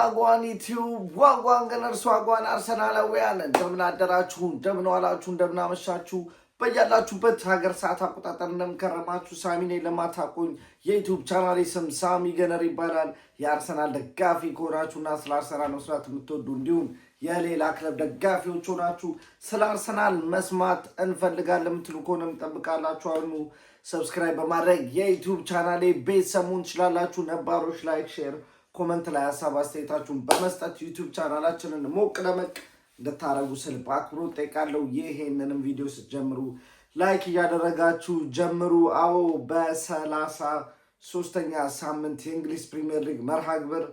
ዋጓን ዩቲዩብ ዋጓን ገነርስ ዋጓን አርሰናላውያን እንደምን አደራችሁ እንደምን ዋላችሁ እንደምን አመሻችሁ በያላችሁበት ሀገር ሰዓት አቆጣጠር እንደምከረማችሁ ሳሚ ነኝ። ለማታውቁኝ የዩቲዩብ ቻናሌ ስም ሳሚ ገነር ይባላል። የአርሰናል ደጋፊ ከሆናችሁና ስለ አርሰናል መስራት የምትወዱ እንዲሁም የሌላ ክለብ ደጋፊዎች ሆናችሁ ስለ አርሰናል መስማት እንፈልጋለን የምትሉ ከሆነ እንጠብቃላችሁ። አሁኑ ሰብስክራይብ በማድረግ የዩቲዩብ ቻናሌ ቤተሰብ መሆን ትችላላችሁ። ነባሮች ላይክ ሼር ኮሜንት ላይ ሀሳብ አስተያየታችሁን በመስጠት ዩቲዩብ ቻናላችንን ሞቅ ደመቅ እንድታረጉ ስል በአክብሮት ጠይቃለሁ። ይሄንንም ቪዲዮ ስትጀምሩ ላይክ እያደረጋችሁ ጀምሩ። አዎ በ33ኛ ሳምንት የእንግሊዝ ፕሪሚየር ሊግ መርሃ ግብር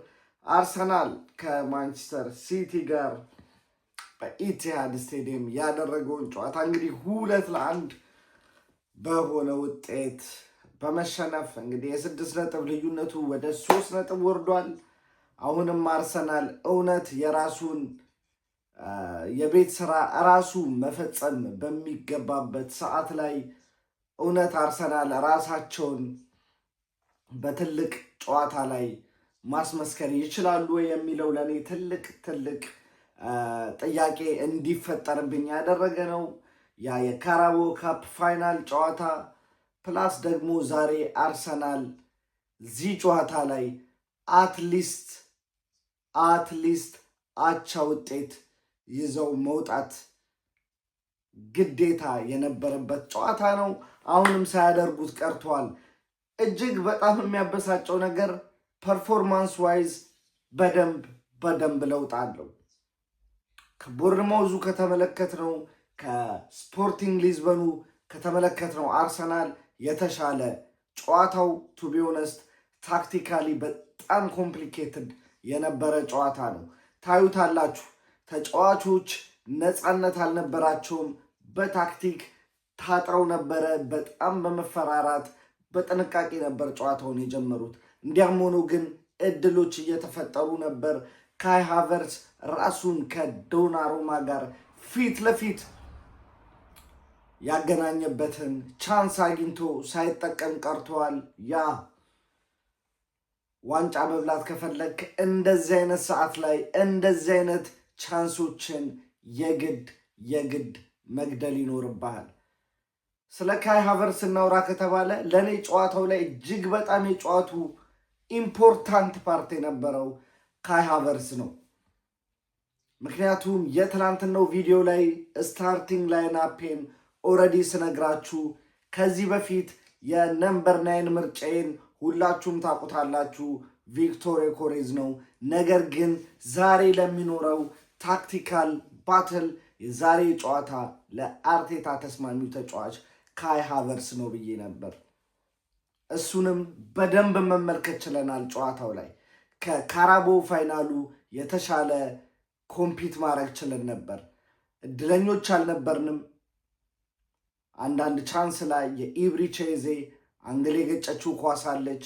አርሰናል ከማንቸስተር ሲቲ ጋር በኢቲሃድ ስቴዲየም ያደረገውን ጨዋታ እንግዲህ 2-1 በሆነ ውጤት በመሸነፍ እንግዲህ የ6 ነጥብ ልዩነቱ ወደ 3 ነጥብ ወርዷል። አሁንም አርሰናል እውነት የራሱን የቤት ስራ ራሱ መፈጸም በሚገባበት ሰዓት ላይ እውነት አርሰናል ራሳቸውን በትልቅ ጨዋታ ላይ ማስመስከር ይችላሉ የሚለው ለኔ ትልቅ ጥያቄ እንዲፈጠርብኝ ያደረገ ነው። ያ የካራቦ ካፕ ፋይናል ጨዋታ ፕላስ ደግሞ ዛሬ አርሰናል እዚህ ጨዋታ ላይ አትሊስት አቻ ውጤት ይዘው መውጣት ግዴታ የነበረበት ጨዋታ ነው። አሁንም ሳያደርጉት ቀርተዋል። እጅግ በጣም የሚያበሳጨው ነገር ፐርፎርማንስ ዋይዝ በደንብ ለውጥ አለው። ከቦርንማውዙ ከተመለከትነው ከስፖርቲንግ ሊዝበኑ ከተመለከትነው አርሰናል የተሻለ ጨዋታው ቱ ቢ ኦነስት ታክቲካሊ በጣም ኮምፕሊኬትድ የነበረ ጨዋታ ነው። ታዩታላችሁ። ተጫዋቾች ነፃነት አልነበራቸውም። በታክቲክ ታጥረው ነበረ። በጣም በመፈራራት በጥንቃቄ ነበር ጨዋታውን የጀመሩት። እንዲያም ሆኖ ግን እድሎች እየተፈጠሩ ነበር። ካይ ሃቨርትዝ ራሱን ከዶናሩማ ጋር ፊት ለፊት ያገናኘበትን ቻንስ አግኝቶ ሳይጠቀም ቀርተዋል። ያ ዋንጫ መብላት ከፈለግ እንደዚህ አይነት ሰዓት ላይ እንደዚህ አይነት ቻንሶችን የግድ መግደል ይኖርብሃል። ስለ ካይ ሃቨርትዝ እናውራ ከተባለ ለእኔ ጨዋታው ላይ እጅግ በጣም የጨዋቱ ኢምፖርታንት ፓርት የነበረው ካይ ሃቨርትዝ ነው። ምክንያቱም የትናንትናው ቪዲዮ ላይ ስታርቲንግ ላይን አፔን ኦልሬዲ ስነግራችሁ ከዚህ በፊት የነምበር 9 ምርጫዬን ሁላችሁም ታውቁታላችሁ፣ ቪክቶር ዮኬሬዝ ነው። ነገር ግን ዛሬ ለሚኖረው ታክቲካል ባትል የዛሬ ጨዋታ ለአርቴታ ተስማሚው ተጫዋች ካይ ሃቨርትዝ ነው ብዬ ነበር። እሱንም በደንብ መመልከት ችለናል። ጨዋታው ላይ ከካራቦ ፋይናሉ የተሻለ ኮምፒት ማድረግ ችለን ነበር። እድለኞች አልነበርንም። አንዳንድ ቻንስ ላይ የኢብሪቼዜ አንግል የገጨችው ኳስ አለች።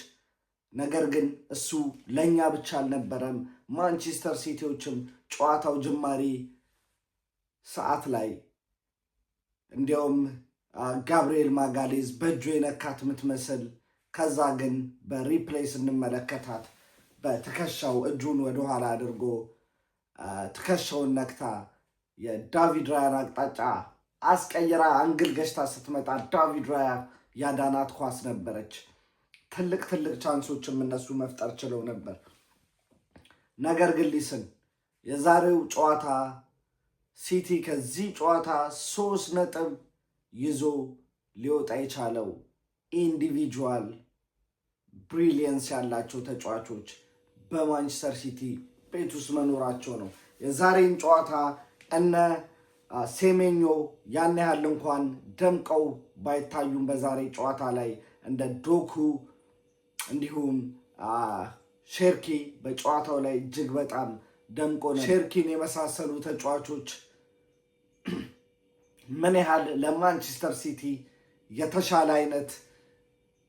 ነገር ግን እሱ ለእኛ ብቻ አልነበረም። ማንቸስተር ሲቲዎችም ጨዋታው ጅማሪ ሰዓት ላይ እንዲያውም ጋብርኤል ማጋሌዝ በእጁ የነካት የምትመስል ከዛ ግን በሪፕሌይ ስንመለከታት በትከሻው እጁን ወደኋላ አድርጎ ትከሻውን ነክታ የዳቪድ ራያን አቅጣጫ አስቀይራ አንግል ገሽታ ስትመጣ ዳቪድ ራያ ያዳናት ኳስ ነበረች። ትልቅ ቻንሶችም እነሱ መፍጠር ችለው ነበር። ነገር ግን ሊስን የዛሬው ጨዋታ ሲቲ ከዚህ ጨዋታ 3 ነጥብ ይዞ ሊወጣ የቻለው ኢንዲቪጁዋል ብሪሊየንስ ያላቸው ተጫዋቾች በማንቸስተር ሲቲ ቤት ውስጥ መኖራቸው ነው። የዛሬን ጨዋታ እነ ሴሜኞ ያን ያህል እንኳን ደምቀው ባይታዩም በዛሬ ጨዋታ ላይ እንደ ዶኩ እንዲሁም ሼርኪ በጨዋታው ላይ እጅግ በጣም ደምቆ ነው። ሼርኪን የመሳሰሉ ተጫዋቾች ምን ያህል ለማንቸስተር ሲቲ የተሻለ አይነት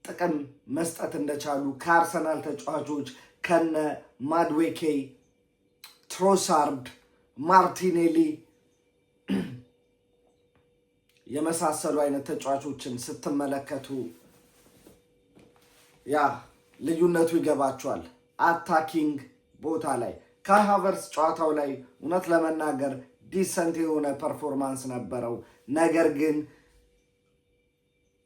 ጥቅም መስጠት እንደቻሉ ከአርሰናል ተጫዋቾች ከነ ማድዌኬ፣ ትሮሳርድ፣ ማርቲኔሊ የመሳሰሉ አይነት ተጫዋቾችን ስትመለከቱ ያ ልዩነቱ ይገባቸዋል። አታኪንግ ቦታ ላይ ካይ ሃቨርትዝ ጨዋታው ላይ እውነት ለመናገር ዲሰንት የሆነ ፐርፎርማንስ ነበረው። ነገር ግን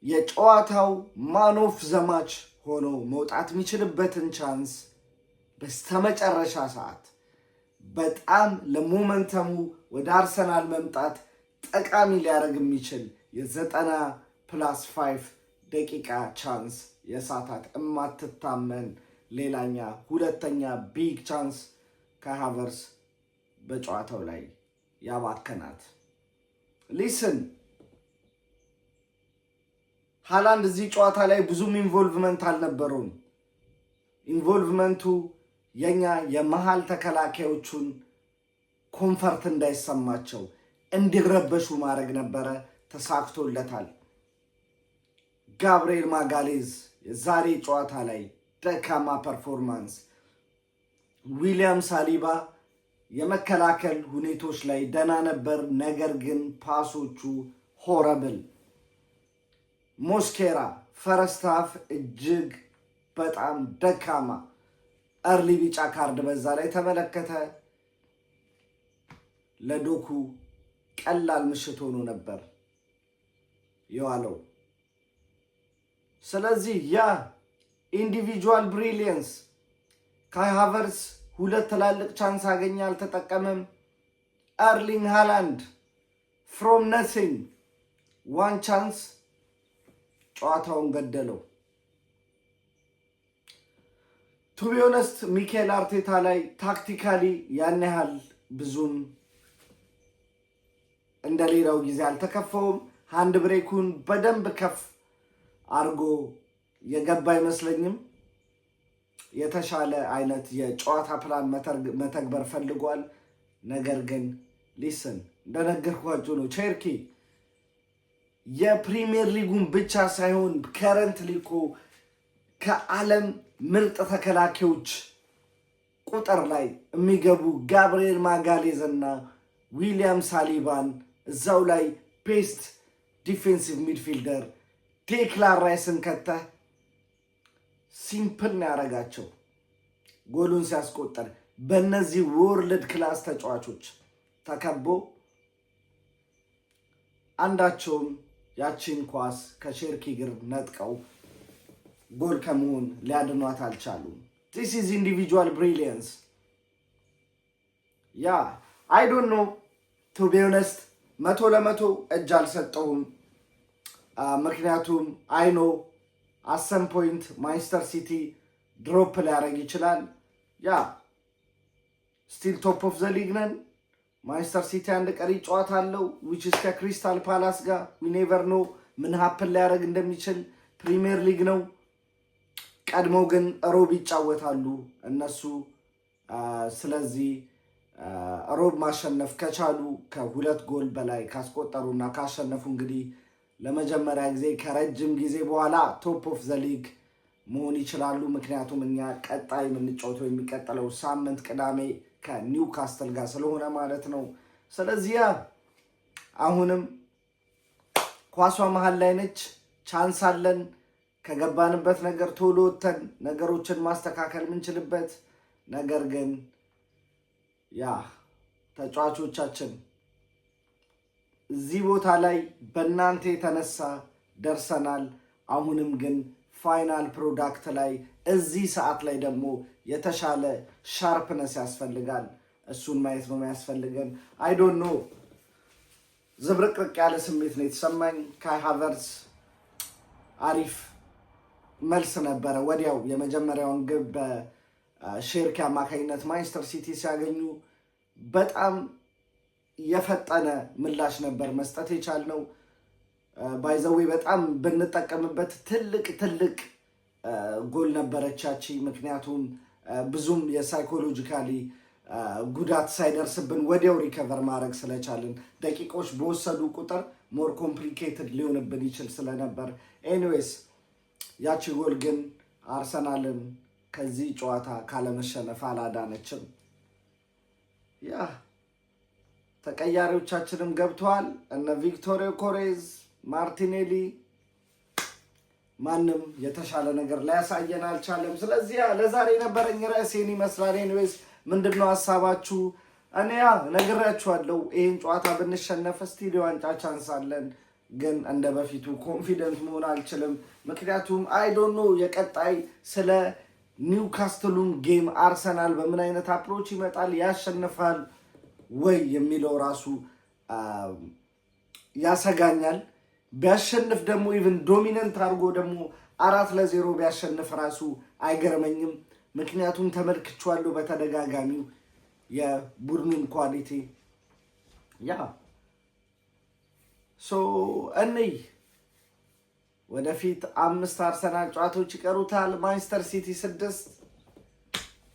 የጨዋታው ማን ኦፍ ዘ ማች ሆኖ መውጣት የሚችልበትን ቻንስ በስተመጨረሻ ሰዓት በጣም ለሞመንተሙ ወደ አርሰናል መምጣት ጠቃሚ ሊያደርግ የሚችል የ90+5 ደቂቃ ቻንስ የሳታት እማትታመን ሌላኛ ሁለተኛ ቢግ ቻንስ ካይ ሃቨርትዝ በጨዋታው ላይ ያባከናት። ሊስን ሃላንድ እዚህ ጨዋታ ላይ ብዙም ኢንቮልቭመንት አልነበረውም። ኢንቮልቭመንቱ የኛ የመሃል ተከላካዮቹን ኮንፈርት እንዳይሰማቸው እንዲረበሹ ማድረግ ነበረ። ተሳክቶለታል። ጋብርኤል ማጋሌዝ የዛሬ ጨዋታ ላይ ደካማ ፐርፎርማንስ። ዊሊያም ሳሊባ የመከላከል ሁኔታዎች ላይ ደህና ነበር፣ ነገር ግን ፓሶቹ ሆረብል። ሞስኬራ ፈረስት ሃፍ እጅግ በጣም ደካማ፣ እርሊ ቢጫ ካርድ በዛ ላይ ተመለከተ። ለዶኩ ቀላል ምሽት ሆኖ ነበር የዋለው። ስለዚህ ያ ኢንዲቪጁዋል ብሪሊየንስ ካይ ሃቨርትዝ ሁለት ትላልቅ ቻንስ አገኘ፣ አልተጠቀመም። ኤርሊንግ ሃላንድ ፍሮም ነቲንግ ዋን ቻንስ ጨዋታውን ገደለው። ቱ ቢ ኦነስት ሚኬል አርቴታ ላይ ታክቲካሊ ያን ያህል ብዙም እንደሌላው ጊዜ አልተከፈውም። ሃንድ ብሬኩን በደንብ ከፍ አርጎ የገባ አይመስለኝም። የተሻለ አይነት የጨዋታ ፕላን መተግበር ፈልጓል። ነገር ግን ሊስን እንደነገርኳችሁ ነው። ቼርኪ የፕሪሚየር ሊጉን ብቻ ሳይሆን ከረንት ሊኮ ከዓለም ምርጥ ተከላካዮች ቁጥር ላይ የሚገቡ ጋብርኤል ማጋሌዝ እና ዊሊያም ሳሊባን እዛው ላይ ቤስት ዲፌንሲቭ ሚድፊልደር ዴክላን ራይስን ከተህ ሲምፕል ነው ያደረጋቸው ጎሉን ሲያስቆጠር። በእነዚህ ወርልድ ክላስ ተጫዋቾች ተከቦ አንዳቸውም ያቺን ኳስ ከሼርኪ እግር ነጥቀው ጎል ከመሆን ሊያድኗት አልቻሉም። ዲስ ኢዝ ኢንዲቪጁዋል ብሪሊየንስ። ያ አይ ዶንት ኖ ቱ ቢ ኦነስት 100% እጅ አልሰጠውም። ምክንያቱም አይ ኖ አሰም ፖይንት ማንቸስተር ሲቲ ድሮፕ ሊያደርግ ይችላል። ያ ስቲል ቶፕ ኦፍ ዘ ሊግ ነን። ማንቸስተር ሲቲ አንድ ቀሪ ጨዋታ አለው ዊች ኢዝ ከክሪስታል ፓላስ ጋር። ዊ ኔቨር ኖ ምን ሀፕን ሊያደርግ እንደሚችል። ፕሪሚየር ሊግ ነው። ቀድሞ ግን ሮብ ይጫወታሉ እነሱ። ስለዚህ ሮብ ማሸነፍ ከቻሉ ከ2 ጎል በላይ ካስቆጠሩና ካሸነፉ እንግዲህ ለመጀመሪያ ጊዜ ከረጅም ጊዜ በኋላ ቶፕ ኦፍ ዘ ሊግ መሆን ይችላሉ። ምክንያቱም እኛ ቀጣይ የምንጫወተው የሚቀጥለው ሳምንት ቅዳሜ ከኒውካስትል ጋር ስለሆነ ማለት ነው። ስለዚህ አሁንም ኳሷ መሀል ላይ ነች፣ ቻንስ አለን። ከገባንበት ነገር ቶሎ ወጥተን ነገሮችን ማስተካከል የምንችልበት። ነገር ግን ተጫዋቾቻችን እዚህ ቦታ ላይ በእናንተ የተነሳ ደርሰናል። አሁንም ግን ፋይናል ፕሮዳክት ላይ እዚህ ሰዓት ላይ ደግሞ የተሻለ ሻርፕነስ ያስፈልጋል። እሱን ማየት ነው የሚያስፈልገን። አይ ዶንት ኖ ዝብርቅርቅ ያለ ስሜት ነው የተሰማኝ። ካይ ሃቨርትዝ አሪፍ መልስ ነበረ። ወዲያው የመጀመሪያውን ግብ በሼርኪ አማካኝነት ማንቸስተር ሲቲ ሲያገኙ በጣም የፈጠነ ምላሽ ነበር መስጠት የቻልነው። ባይዘዌ በጣም ብንጠቀምበት ትልቅ ጎል ነበረቻች። ምክንያቱም ብዙም የሳይኮሎጂካሊ ጉዳት ሳይደርስብን ወዲያው ሪከቨር ማድረግ ስለቻልን፣ ደቂቆች በወሰዱ ቁጥር ሞር ኮምፕሊኬትድ ሊሆንብን ይችል ስለነበር። ኤኒዌይስ ያቺ ጎል ግን አርሰናልን ከዚህ ጨዋታ ካለመሸነፍ አላዳነችም። ተቀያሪዎቻችንም ገብተዋል። እነ ቪክቶሪዮ ኮሬዝ፣ ማርቲኔሊ፣ ማንም የተሻለ ነገር ሊያሳየን አልቻለም። ስለዚህ ለዛሬ የነበረኝ ርዕሴን ይመስላል። ኤኒዌይስ ምንድነው ሐሳባችሁ? እኔ ነግራችኋለሁ። ይሄን ጨዋታ ብንሸነፍ ስቲል ዋንጫ ቻንስ አለን፣ ግን እንደ በፊቱ ኮንፊደንት መሆን አልችልም። ምክንያቱም አይ ዶንት ኖ የቀጣይ ስለ ኒውካስትሉን ጌም አርሰናል በምን አይነት አፕሮች ይመጣል፣ ያሸንፋል ወይ የሚለው ራሱ ያሰጋኛል። ቢያሸንፍ ደግሞ ኢቭን ዶሚነንት አድርጎ ደግሞ 4-0 ቢያሸንፍ ራሱ አይገርመኝም። ምክንያቱም ተመልክቼዋለሁ በተደጋጋሚው የቡድኑን ኳሊቲ እንይ። ወደፊት 5 አርሰናል ጨዋታዎች ይቀሩታል። ማንቸስተር ሲቲ 6።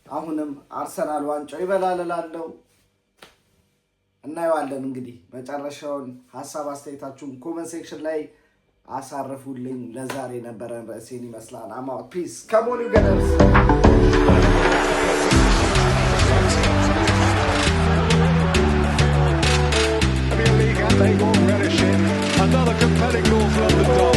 አሁንም አርሰናል ዋንጫው ይበላል እላለሁ። እናየዋለን። እንግዲህ መጨረሻውን ሀሳብ አስተያየታችሁን ኮመንት ሴክሽን ላይ አሳርፉልኝ። ለዛሬ ነበረን ርዕሴን ይመስላል። አማውት ፒስ ከሞኒ ገነርስ They will relish it. Another compelling North London derby.